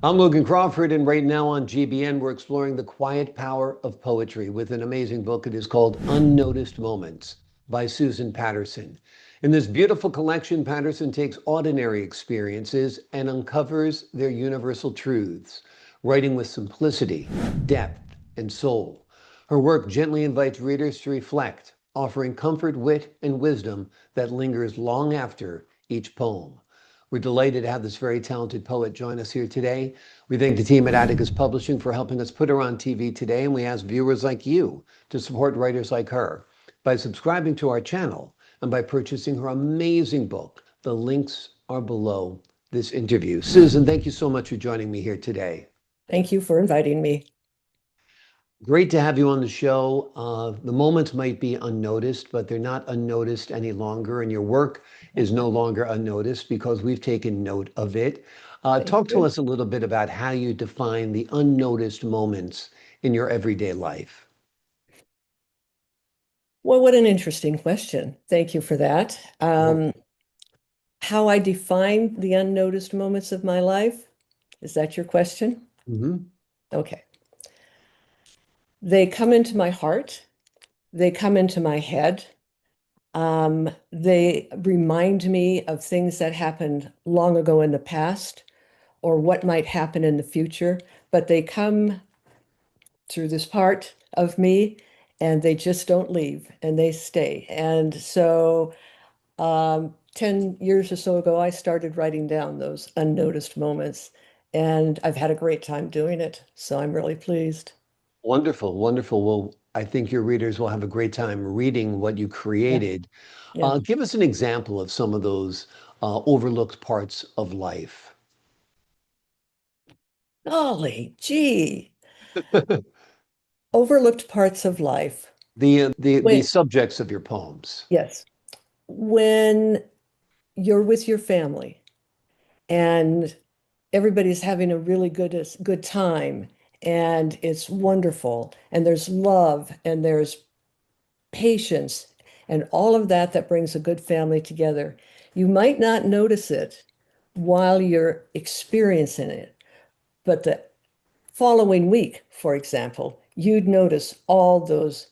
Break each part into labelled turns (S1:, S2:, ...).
S1: I'm Logan Crawford, and right now on GBN, we're exploring the quiet power of poetry with an amazing book. It is called Unnoticed Moments by Susan Patterson. In this beautiful collection, Patterson takes ordinary experiences and uncovers their universal truths, writing with simplicity, depth, and soul. Her work gently invites readers to reflect, offering comfort, wit, and wisdom that lingers long after each poem. We're delighted to have this very talented poet join us here today. We thank the team at Atticus Publishing for helping us put her on TV today, and we ask viewers like you to support writers like her by subscribing to our channel and by purchasing her amazing book. The links are below this interview. Susan, thank you so much for joining me here today.
S2: Thank you for inviting me.
S1: Great to have you on the show. The moments might be unnoticed, but they're not unnoticed any longer, and your work is no longer unnoticed because we've taken note of it.
S2: Thank
S1: Talk to
S2: you.
S1: us a little bit about how you define the unnoticed moments in your everyday life.
S2: Well, what an interesting question. Thank you for that.
S1: Mhm.
S2: How I define the unnoticed moments of my life? Is that your question?
S1: Mhm.
S2: Okay. They come into my heart. They come into my head. They remind me of things that happened long ago in the past or what might happen in the future, but they come through this part of me and they just don't leave and they stay. And so 10 years or so ago, I started writing down those unnoticed moments, and I've had a great time doing it. So I'm really pleased.
S1: Wonderful, wonderful. Well, I think your readers will have a great time reading what you
S2: Yeah,
S1: created.
S2: yeah.
S1: Give us an example of some of those overlooked parts of life.
S2: Golly, gee, overlooked parts of life.
S1: The
S2: When,
S1: subjects of your poems.
S2: yes, when you're with your family and everybody's having a really good time and it's wonderful and there's love and there's patience, and all of that that brings a good family together. You might not notice it while you're experiencing it, but the following week, for example, you'd notice all those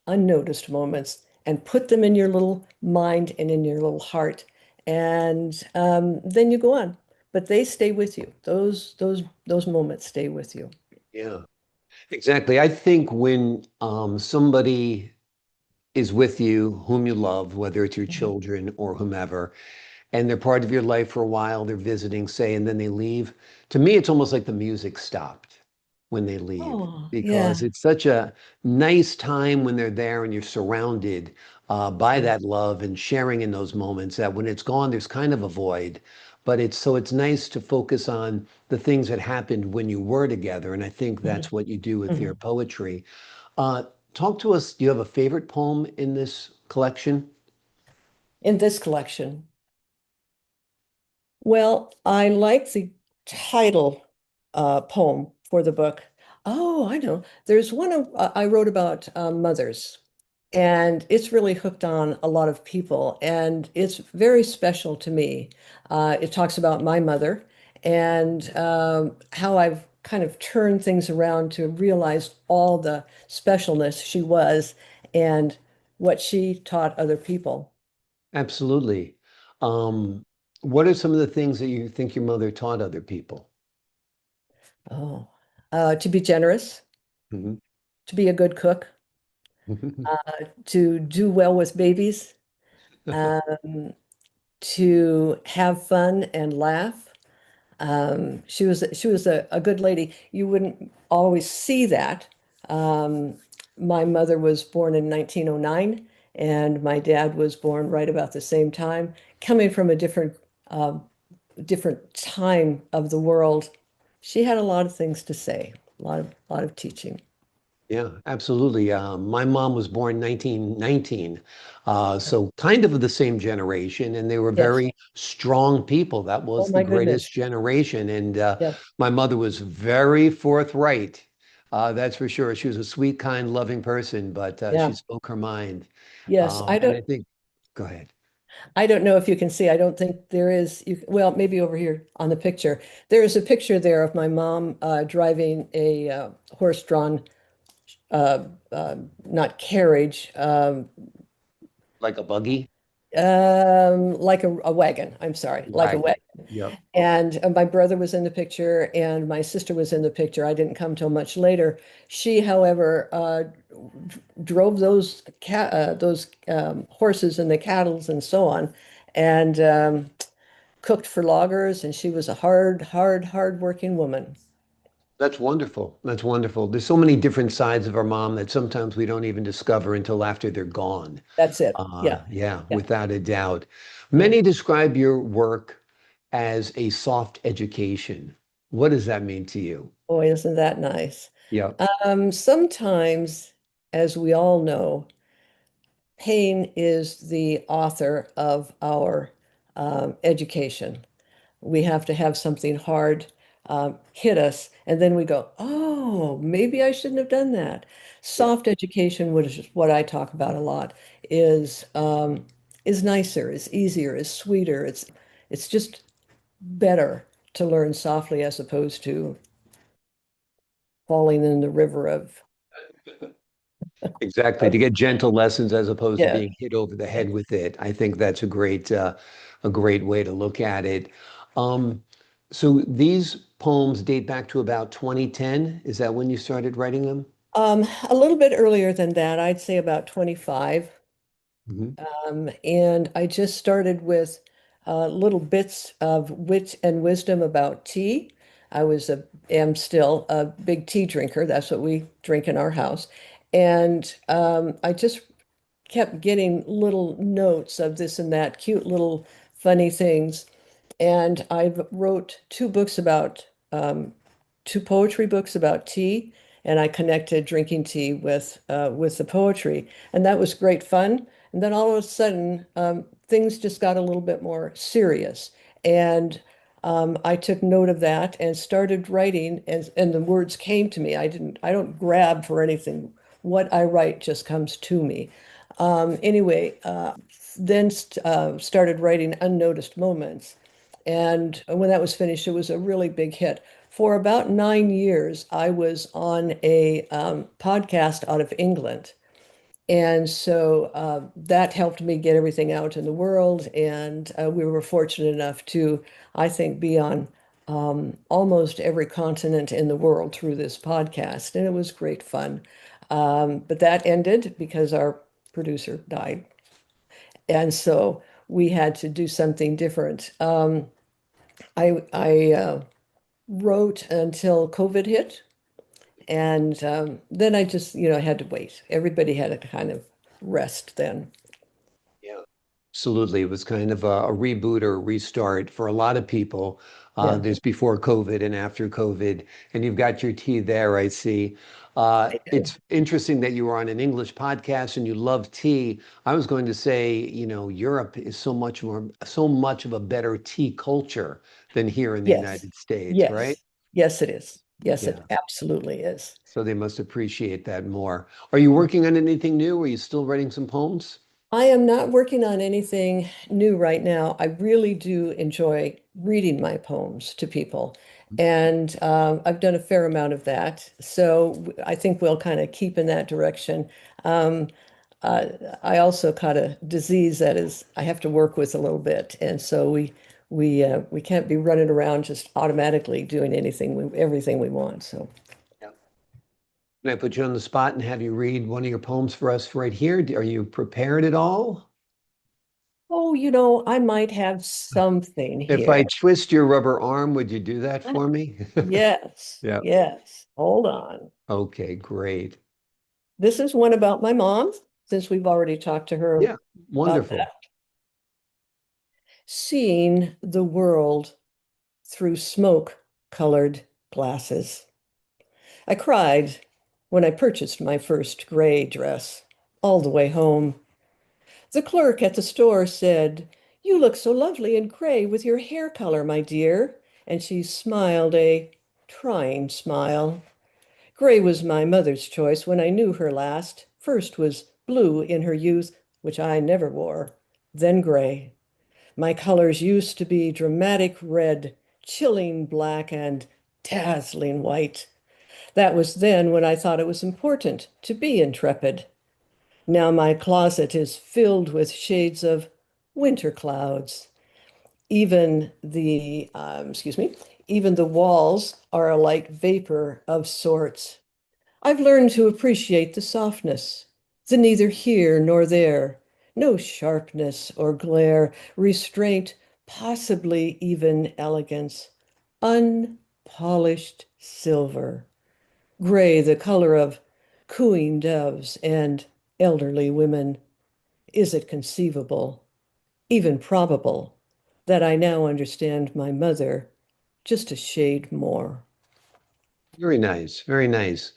S2: unnoticed moments and put them in your little mind and in your little heart. And then you go on, but they stay with you. Those moments stay with you.
S1: Yeah. Exactly. I think when somebody is with you, whom you love, whether it's your
S2: Mhm.
S1: children or whomever, and they're part of your life for a while, they're visiting, say, and then they leave. To me, it's almost like the music stopped when they leave
S2: Oh,
S1: because
S2: yeah.
S1: it's such a nice time when they're there and you're surrounded by
S2: Yeah.
S1: that love and sharing in those moments that when it's gone, there's kind of a void. But it's nice to focus on the things that happened when you were together. And I think
S2: Mhm.
S1: that's what you do with your
S2: Mhm.
S1: poetry. Uh, Talk to us. Do you have a favorite poem in this collection?
S2: In this collection, well, I like the title poem for the book. Oh, I know. There's one I wrote about mothers, and it's really hooked on a lot of people, and it's very special to me. It talks about my mother and how I've kind of turned things around to realize all the specialness she was and what she taught other people.
S1: Absolutely. Um, what are some of the things that you think your mother taught other people?
S2: Oh, to be generous,
S1: Mhm.
S2: to be a good cook, to do well with babies, um, to have fun and laugh. She was a good lady. You wouldn't always see that. Um, my mother was born in 1909, and my dad was born right about the same time, coming from a um, different time of the world. She had a lot of things to say, a lot of teaching.
S1: Yeah, absolutely. My mom was born 1919, so kind of the same generation, and they were
S2: Yes.
S1: very strong people. That
S2: Oh
S1: was the
S2: my
S1: greatest
S2: goodness.
S1: generation, and
S2: Yes.
S1: my mother was very forthright. That's for sure. She was a sweet, kind, loving person, but she
S2: Yeah.
S1: spoke her mind.
S2: Yes. I
S1: And
S2: don't
S1: I think, go ahead.
S2: I don't know if you can see. I don't think there is. Well, maybe over here on the picture. There is a picture there of my mom driving a horse-drawn, uh, not carriage,
S1: Like a buggy?
S2: like a wagon. I'm sorry, like a
S1: Wagon.
S2: wagon.
S1: Yep.
S2: And my brother was in the picture, and my sister was in the picture. I didn't come till much later. She, however, drove those horses and the cattles and so on, and cooked for loggers. And she was a hard working woman.
S1: That's wonderful. That's wonderful. There's so many different sides of our mom that sometimes we don't even discover until after they're gone.
S2: That's it. Yeah,
S1: Yeah,
S2: yeah,
S1: without a doubt.
S2: yeah.
S1: Many describe your work as a soft education. What does that mean to you?
S2: Boy, isn't that nice?
S1: Yeah.
S2: Sometimes, as we all know, pain is the author of our education. We have to have something hard hit us, and then we go, "Oh, maybe I shouldn't have done that."
S1: Yeah.
S2: Soft education, which is what I talk about a lot, is nicer, is easier, is sweeter. It's just better to learn softly as opposed to falling in the river of
S1: Exactly. To get gentle lessons as opposed to
S2: yeah.
S1: being hit over the head with it. I think that's a great way to look at it. Um, so these poems date back to about 2010. Is that when you started writing them?
S2: A little bit earlier than that, I'd say about 25.
S1: Mhm.
S2: And I just started with little bits of wit and wisdom about tea. Am still a big tea drinker. That's what we drink in our house. And I just kept getting little notes of this and that, cute little funny things. And I wrote two poetry books about tea, and I connected drinking tea with the poetry, and that was great fun. And then all of a sudden, things just got a little bit more serious, and I took note of that and started writing, and the words came to me. I don't grab for anything. What I write just comes to me. Anyway, then started writing Unnoticed Moments. And when that was finished, it was a really big hit. For about 9 years, I was on a podcast out of England. And so that helped me get everything out in the world. And we were fortunate enough to, I think, be on almost every continent in the world through this podcast. And it was great fun. But that ended because our producer died. And so we had to do something different. I wrote until COVID hit, and then I just, had to wait. Everybody had to kind of rest then.
S1: Yeah, absolutely. It was kind of a reboot or a restart for a lot of people.
S2: Yeah,
S1: There's before COVID and after COVID, and you've got your tea there, I see.
S2: I do.
S1: It's interesting that you were on an English podcast and you love tea. I was going to say, Europe is so much of a better tea culture than here in the
S2: Yes,
S1: United States, right?
S2: yes, yes, it is. Yes, it
S1: Yeah.
S2: absolutely is.
S1: So they must appreciate that more. Are you working on anything new? Are you still writing some poems?
S2: I am not working on anything new right now. I really do enjoy reading my poems to people, and I've done a fair amount of that. So I think we'll kind of keep in that direction. Um, uh, I also caught a disease that is I have to work with a little bit, and so we can't be running around just automatically doing everything we want. So.
S1: Yeah. Can I put you on the spot and have you read one of your poems for us right here? Are you prepared at all?
S2: Oh, I might have something
S1: If
S2: here.
S1: I twist your rubber arm, would you do that for me?
S2: Yes,
S1: Yeah.
S2: yes. Hold on.
S1: Okay, great.
S2: This is one about my mom, since we've already talked to her
S1: Yeah,
S2: about
S1: wonderful.
S2: that. Seeing the world through smoke-colored glasses. I cried when I purchased my first gray dress all the way home. The clerk at the store said, "You look so lovely in gray with your hair color, my dear." And she smiled a trying smile. Gray was my mother's choice when I knew her last. First was blue in her youth, which I never wore. then gray. My colors used to be dramatic red, chilling black, and dazzling white. That was then when I thought it was important to be intrepid. Now my closet is filled with shades of winter clouds. Excuse me, even the walls are like vapor of sorts. I've learned to appreciate the softness, the neither here nor there, no sharpness or glare, restraint, possibly even elegance, unpolished silver, gray, the color of cooing doves and elderly women. Is it conceivable, even probable, that I now understand my mother just a shade more?
S1: Very nice. Very nice.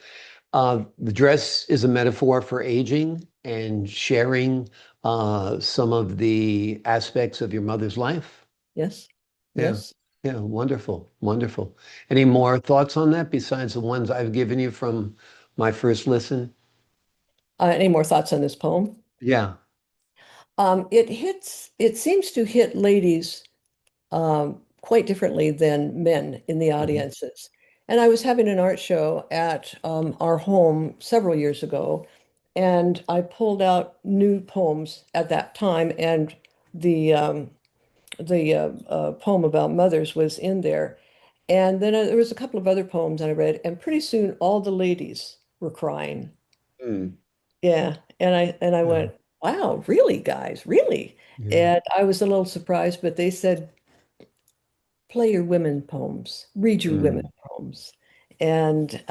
S1: The dress is a metaphor for aging and sharing some of the aspects of your mother's life.
S2: Yes,
S1: Yeah.
S2: yes.
S1: Yeah. Wonderful. Wonderful. Any more thoughts on that besides the ones I've given you from my first listen?
S2: Any more thoughts on this poem?
S1: Yeah.
S2: It seems to hit ladies quite differently than men in the
S1: Mhm.
S2: audiences. And I was having an art show at our home several years ago, and I pulled out new poems at that time, and the poem about mothers was in there. And then there was a couple of other poems that I read, and pretty soon all the ladies were crying.
S1: Mm.
S2: Yeah, and I
S1: Yeah.
S2: went, "Wow, really, guys, really?"
S1: Yeah.
S2: And I was a little surprised, but they said, "Play your women poems, read your women
S1: Mm.
S2: poems." And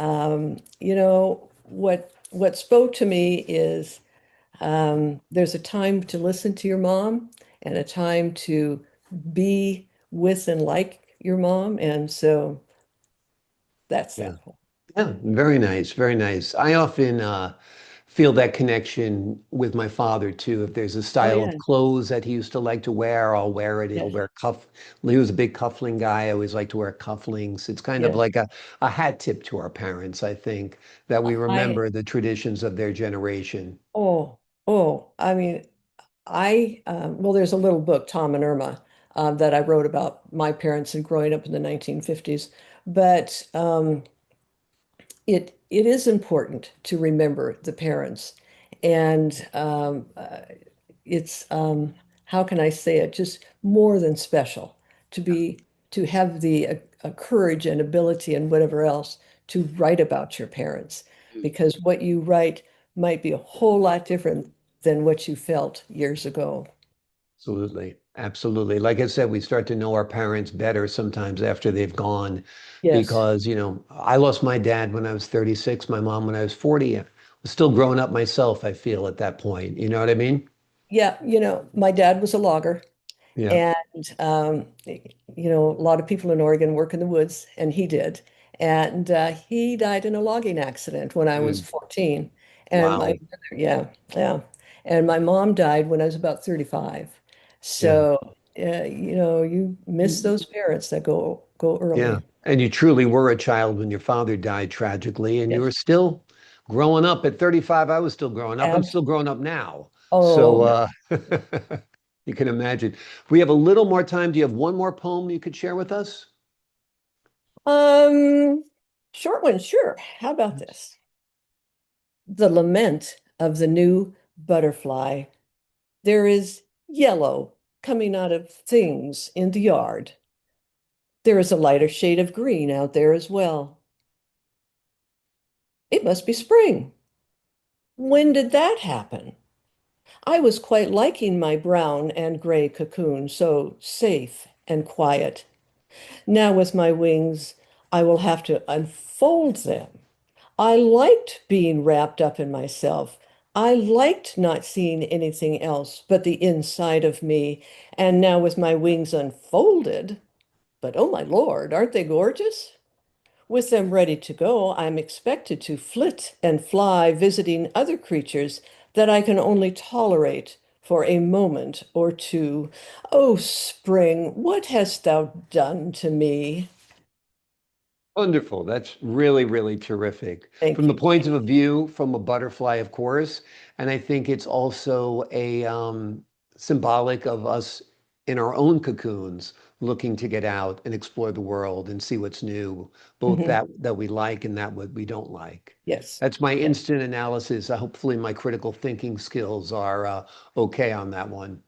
S2: what spoke to me is there's a time to listen to your mom and a time to be with and like your mom, and so that's
S1: Yeah.
S2: that poem.
S1: Yeah, very nice, very nice. I often feel that connection with my father too. If there's a
S2: Oh
S1: style
S2: yeah,
S1: of clothes that he used to like to wear, I'll wear it. He'll
S2: yes,
S1: wear cuff. He was a big cuffling guy. I always like to wear cufflinks. It's kind of
S2: yes.
S1: like a hat tip to our parents, I think, that we
S2: I
S1: remember the traditions of their generation.
S2: oh oh, I mean, well, there's a little book, Tom and Irma, that I wrote about my parents and growing up in the 1950s. But it is important to remember the parents, and it's how can I say it? Just more than special to be to have the courage and ability and whatever else to write about your parents, because what you write might be a whole lot different than what you felt years ago.
S1: Absolutely. Absolutely. Like I said, we start to know our parents better sometimes after they've gone
S2: Yes.
S1: because, I lost my dad when I was 36, my mom when I was 40. I was still growing up myself, I feel, at that point. You know what I mean?
S2: Yeah, my dad was a logger.
S1: Yeah.
S2: And, a lot of people in Oregon work in the woods, and he did. And he died in a logging accident when I was
S1: Mm.
S2: 14. And my
S1: Wow.
S2: mother, yeah, yeah. And my mom died when I was about 35.
S1: Yeah.
S2: So, you miss those parents that go
S1: Yeah.
S2: early.
S1: And you truly were a child when your father died tragically, and you were
S2: Yes.
S1: still growing up at 35. I was still growing up. I'm
S2: Abs
S1: still growing up now.
S2: oh,
S1: So
S2: no.
S1: you can imagine. We have a little more time. Do you have one more poem you could share with us?
S2: Um, Short one, sure. How about
S1: Yes.
S2: this? The lament of the new butterfly. There is yellow coming out of things in the yard. There is a lighter shade of green out there as well. It must be spring. When did that happen? I was quite liking my brown and gray cocoon, so safe and quiet. Now with my wings, I will have to unfold them. I liked being wrapped up in myself. I liked not seeing anything else but the inside of me. And now with my wings unfolded, but oh my Lord, aren't they gorgeous? With them ready to go, I'm expected to flit and fly, visiting other creatures that I can only tolerate for a moment or two. Oh, spring, what hast thou done to me?
S1: Wonderful. That's really, really terrific. From
S2: Thank
S1: the
S2: you.
S1: point of view from a butterfly, of course. And I think it's also a symbolic of us in our own cocoons looking to get out and explore the world and see what's new, both
S2: Hmm.
S1: that we like and that what we don't like.
S2: Yes.
S1: That's my
S2: Yes.
S1: instant analysis. Hopefully my critical thinking skills are okay on that one.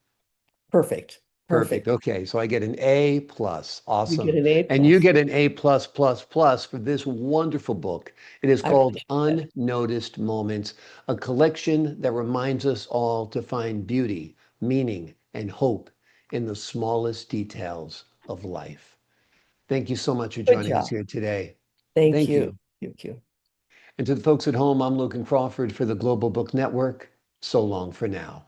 S2: Perfect.
S1: Perfect.
S2: Perfect.
S1: Okay, so I get an A plus.
S2: You get
S1: Awesome.
S2: an A
S1: And you
S2: plus.
S1: get an A plus plus plus for this wonderful book. It is
S2: I
S1: called
S2: appreciate that.
S1: Unnoticed Moments, a collection that reminds us all to find beauty, meaning, and hope in the smallest details of life. Thank you so much for
S2: Good
S1: joining us
S2: job.
S1: here today.
S2: Thank
S1: Thank
S2: you.
S1: you.
S2: Thank you.
S1: And to the folks at home, I'm Logan Crawford for the Global Book Network. So long for now.